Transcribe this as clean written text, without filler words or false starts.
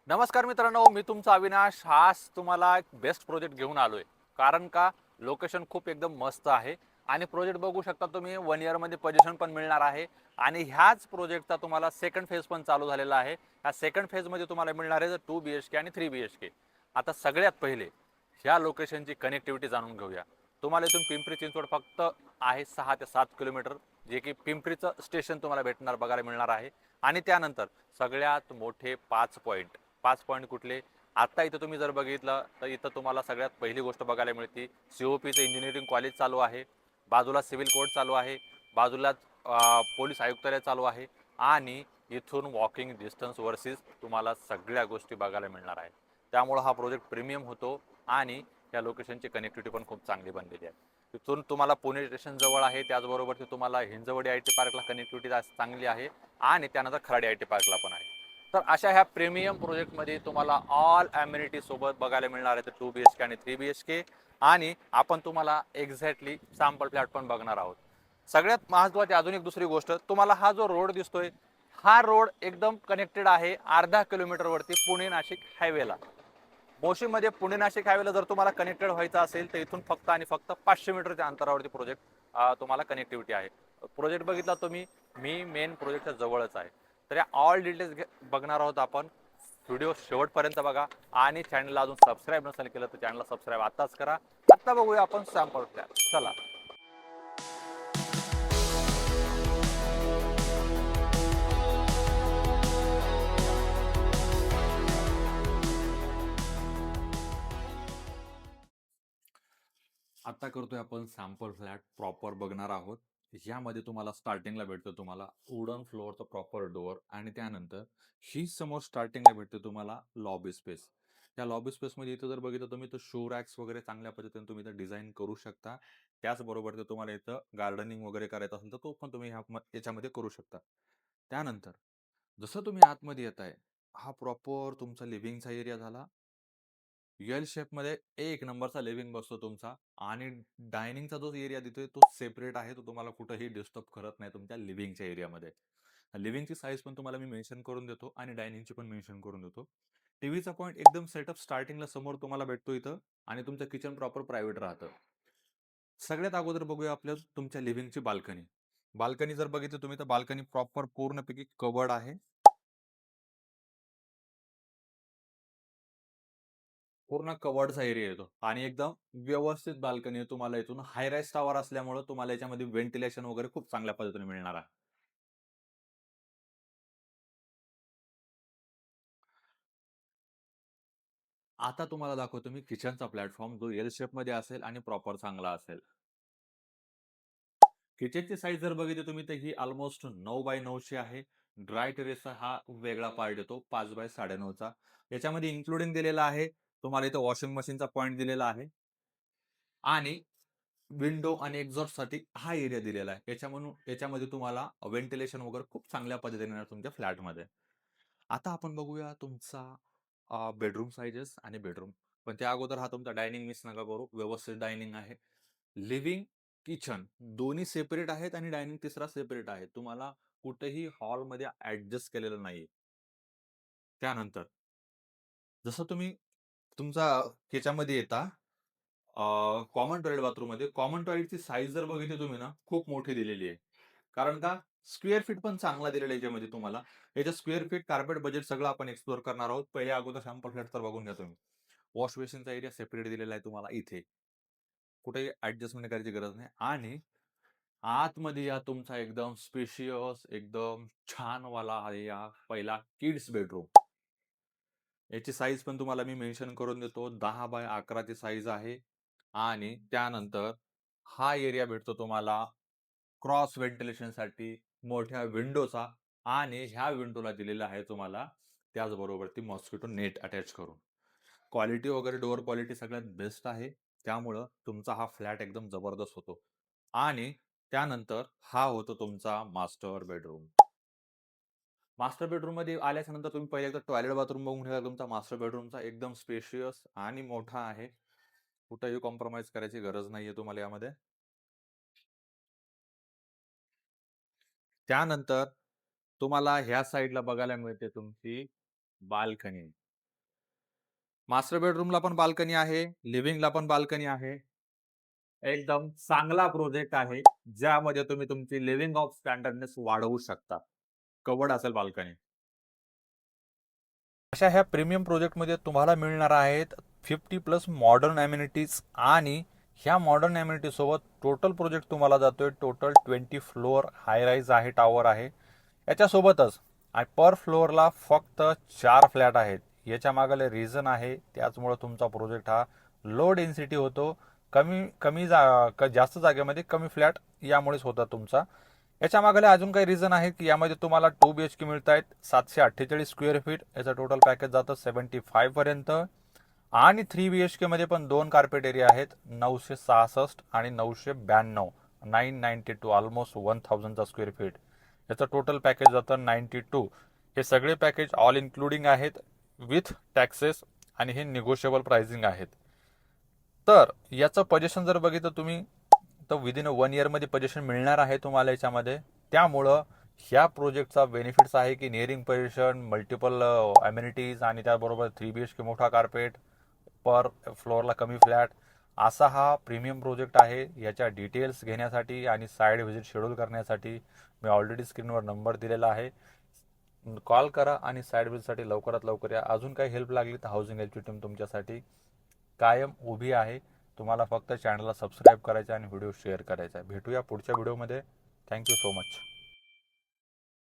नमस्कार मित्रांनो, मी तुमचा अविनाश. आज तुम्हाला एक बेस्ट प्रोजेक्ट घेऊन आलोय. कारण का लोकेशन खूप एकदम मस्त आहे आणि प्रोजेक्ट बघू शकता तुम्ही 1 इयरमध्ये पोझिशन पण मिळणार आहे आणि ह्याच प्रोजेक्टचा तुम्हाला सेकंड फेज पण चालू झालेला आहे. ह्या सेकंड फेजमध्ये तुम्हाला मिळणार आहे 2 BHK आणि 3 BHK. आता सगळ्यात पहिले ह्या लोकेशनची कनेक्टिव्हिटी जाणून घेऊया. तुम्हाला इथून पिंपरी चिंचवड फक्त आहे 6 ते 7 किलोमीटर, जे की पिंपरीचं स्टेशन तुम्हाला बघायला मिळणार आहे. आणि त्यानंतर सगळ्यात मोठे 5 पॉईंट कुठले? आता इथं तुम्ही जर बघितलं तर इथं तुम्हाला सगळ्यात पहिली गोष्ट बघायला मिळते, COPचं इंजिनिअरिंग कॉलेज चालू आहे, बाजूला सिव्हिल कोर्ट चालू आहे, बाजूलाच पोलीस आयुक्तालय चालू आहे आणि इथून वॉकिंग डिस्टन्स वर्सेस तुम्हाला सगळ्या गोष्टी बघायला मिळणार आहे. त्यामुळं हा प्रोजेक्ट प्रीमियम होतो आणि या लोकेशनची कनेक्टिव्हिटी पण खूप चांगली बनलेली आहे. तिथून तुम्हाला पुणे स्टेशन जवळ आहे, त्याचबरोबर ते तुम्हाला हिंजवडी IT पार्कला कनेक्टिव्हिटी चांगली आहे आणि त्यानंतर खराडी IT पार्कला पण आहे. तर अशा ह्या प्रीमियम प्रोजेक्टमध्ये तुम्हाला ऑल ॲम्युनिटी सोबत बघायला मिळणार आहे 2 BHK आणि 3 BHK. आणि आपण तुम्हाला एक्झॅक्टली सॅम्पल फ्लॅट पण बघणार आहोत. सगळ्यात महत्त्वाची अजून एक दुसरी गोष्ट, तुम्हाला हा जो रोड दिसतोय, हा रोड एकदम कनेक्टेड आहे अर्धा किलोमीटरवरती पुणे नाशिक हायवेला. मोशीमध्ये पुणे नाशिक हायवेला जर तुम्हाला कनेक्टेड व्हायचं असेल तर इथून फक्त आणि फक्त 500 मीटरच्या अंतरावरती प्रोजेक्ट तुम्हाला कनेक्टिव्हिटी आहे. प्रोजेक्ट बघितला तुम्ही, मी मेन प्रोजेक्टच्या जवळच आहे. तर या ऑल डिटेल्स बघणार आहोत आपण. व्हिडिओ शेवटपर्यंत बघा आणि चॅनलला अजून सबस्क्राईब नसेल केलं तर चॅनलला सबस्क्राईब आताच करा. आता बघूया आपण सॅम्पल प्लॅन. चला. आता करतोय आपण सॅम्पल फ्लॅट प्रॉपर बघणार आहोत. यामध्ये तुम्हाला स्टार्टिंगला भेटतं तुम्हाला वुडन फ्लोअरचं प्रॉपर डोअर आणि त्यानंतर ही समोर स्टार्टिंगला भेटते तुम्हाला लॉबी स्पेस. या लॉबी स्पेसमध्ये इथं जर बघितलं तुम्ही तर शो रॅक्स वगैरे चांगल्या पद्धतीने तुम्ही इथं डिझाईन करू शकता. त्याचबरोबर ते तुम्हाला इथं गार्डनिंग वगैरे करायचं असेल तर तो पण तुम्ही याच्यामध्ये करू शकता. त्यानंतर जसं तुम्ही आतमध्ये येताय, हा प्रॉपर तुमचा लिव्हिंगचा एरिया झाला. एल शेपमध्ये एक नंबरचा लिव्हिंग बसतो तुमचा आणि डायनिंगचा जो एरिया देतोय तो सेपरेट आहे. तो तुम्हाला कुठेही डिस्टर्ब करत नाही तुमच्या लिव्हिंगच्या एरियामध्ये. लिव्हिंगची साईज पण तुम्हाला मी मेन्शन करून देतो आणि डायनिंगची पण मेन्शन करून देतो. टीव्हीचा पॉईंट एकदम सेटअप स्टार्टिंगला समोर तुम्हाला भेटतो इथं आणि तुमचं किचन प्रॉपर प्रायव्हेट राहतं. सगळ्यात अगोदर बघूया आपल्या तुमच्या लिव्हिंगची बाल्कनी. बाल्कनी जर बघितलं तुम्ही तर बाल्कनी प्रॉपर पूर्णपैकी कवर्ड आहे. पूर्ण कवर्डचा एरिया येतो आणि एकदम व्यवस्थित बाल्कनी आहे. तुम्हाला इथून हाय राईज टॉवर असल्यामुळं तुम्हाला याच्यामध्ये व्हेंटिलेशन वगैरे खूप चांगल्या पद्धतीने मिळणार आहे. आता तुम्हाला दाखवतो मी किचनचा प्लॅटफॉर्म जो एल शेपमध्ये असेल आणि प्रॉपर चांगला असेल. किचनची साईज जर बघितली तुम्ही तर ही ऑलमोस्ट 9x9 आहे. ड्राय टेरेसचा हा वेगळा पार्ट येतो 5x9.5 याच्यामध्ये इन्क्लुडिंग दिलेला आहे. तुम्हाला इथं वॉशिंग मशीनचा पॉइंट दिलेला आहे आणि विंडो आणि एक्झॉस्टसाठी हा एरिया दिलेला आहे. याच्यामध्ये तुम्हाला व्हेंटिलेशन वगैरे खूप चांगल्या पद्धतीने येणार तुमच्या फ्लॅटमध्ये. आता आपण बघूया तुमचा बेडरूम साइजेस आणि बेडरूम. पण त्या अगोदर हा तुमचा डायनिंग मिस नका करू. व्यवस्थित डायनिंग आहे. लिव्हिंग, किचन दोन्ही सेपरेट आहेत आणि डायनिंग तिसरा सेपरेट आहे. तुम्हाला कुठेही हॉलमध्ये ॲडजस्ट केलेलं नाहीये. त्यानंतर जसं तुम्ही तुमचा ह्याच्यामध्ये येता कॉमन टॉयलेट बाथरूममध्ये कॉमन टॉयलेटची साईज जर बघितली तुम्ही ना, खूप मोठी दिलेली आहे. कारण का स्क्वेअर फीट पण चांगला दिलेला आहे याच्यामध्ये तुम्हाला. याच्या स्क्वेअर फीट, कार्पेट बजेट सगळं आपण एक्सप्लोर करणार आहोत. पहिले अगोदर सॅम्पल फ्लॅट तर बघून घ्या तुम्ही. वॉश बेसिनचा एरिया सेपरेट दिलेला आहे तुम्हाला इथे. कुठेही ॲडजस्टमेंट करायची गरज नाही आणि आतमध्ये या तुमचा एकदम स्पेशियस, एकदम छानवाला आहे या पहिला किड्स बेडरूम. याची साईज पण तुम्हाला मी मेन्शन करून देतो. 10x11 ची साईज आहे आणि त्यानंतर हा एरिया भेटतो तुम्हाला क्रॉस व्हेंटिलेशनसाठी मोठ्या विंडोचा आणि ह्या विंडोला दिलेला आहे तुम्हाला त्याचबरोबर ती मॉस्किटो नेट अटॅच करून. क्वालिटी वगैरे डोअर क्वालिटी सगळ्यात बेस्ट आहे. त्यामुळं तुमचा हा फ्लॅट एकदम जबरदस्त होतो आणि त्यानंतर हा होतो तुमचा मास्टर बेडरूम. मास्टर बेडरूममध्ये आल्याच्यानंतर तुम्ही पहिले एकदा टॉयलेट बाथरूम बघून घ्या. तुमचा मास्टर बेडरूमचा एकदम स्पेशियस आणि मोठा आहे. कुठेही कॉम्प्रोमाइज करायची गरज नाहीये तुम्हाला यामध्ये. त्यानंतर तुम्हाला ह्या साइडला बघायला मिळते तुमची बाल्कनी. मास्टर बेडरूमला पण बाल्कनी आहे, लिव्हिंगला पण बाल्कनी आहे. एकदम चांगला प्रोजेक्ट आहे, ज्यामध्ये तुम्ही तुमची लिव्हिंग ऑफ स्टँडर्डनेस वाढवू शकता. कव्हर्ड असेल बाल्कनी. अशा ह्या प्रीमियम प्रोजेक्टमध्ये तुम्हाला मिळणार आहेत 50 प्लस मॉडर्न अम्युनिटीज आणि ह्या मॉडर्न अम्युनिटी सोबत टोटल प्रोजेक्ट तुम्हाला जातोय टोटल 20 फ्लोअर हाय राईज आहे, टॉवर आहे. याच्यासोबतच पर फ्लोअरला फक्त 4 फ्लॅट आहेत. याच्या मागले रिझन आहे, त्याचमुळे तुमचा प्रोजेक्ट हा लो डेन्सिटी होतो. कमी कमी जास्त जागेमध्ये कमी फ्लॅट यामुळेच होता तुमचा. याच्या मागले अजून काही रिझन आहे की यामध्ये तुम्हाला 2 BHK मिळत आहेत 748 स्क्वेअर फीट. याचं टोटल पॅकेज जातं 75 पर्यंत. आणि 3 BHK मध्ये पण 2 कार्पेट एरिया आहेत 966 आणि 992, 992 ऑलमोस्ट 1000 स्क्वेअर फीट. याचं टोटल पॅकेज जातं 92. हे सगळे पॅकेज ऑल इन्क्लुडिंग आहेत विथ टॅक्सेस आणि हे निगोशिएबल प्राइसिंग आहेत. तर याचं पोझिशन जर बघितलं तुम्ही तर विदिन 1 इयरमध्ये पोझिशन मिळणार आहे तुम्हाला याच्यामध्ये. त्यामुळं ह्या प्रोजेक्टचा बेनिफिट्स आहे की निअरिंग पोझिशन, मल्टिपल अम्युनिटीज आणि त्याबरोबर 3 BHK मोठा कार्पेट, पर फ्लोअरला कमी फ्लॅट, असा हा प्रीमियम प्रोजेक्ट आहे. याच्या डिटेल्स घेण्यासाठी आणि साईड व्हिजिट शेड्यूल करण्यासाठी मी ऑलरेडी स्क्रीनवर नंबर दिलेला आहे. कॉल करा आणि साईड व्हिजिटसाठी लवकरात लवकर या. अजून काही हेल्प लागली तर हाऊसिंग हेल्पची टीम तुमच्यासाठी कायम उभी आहे. तुम्हाला फक्त चॅनलला सबस्क्राईब करायचं आणि व्हिडिओ शेअर करायचा आहे. भेटूया पुढच्या व्हिडिओमध्ये. Thank you so much.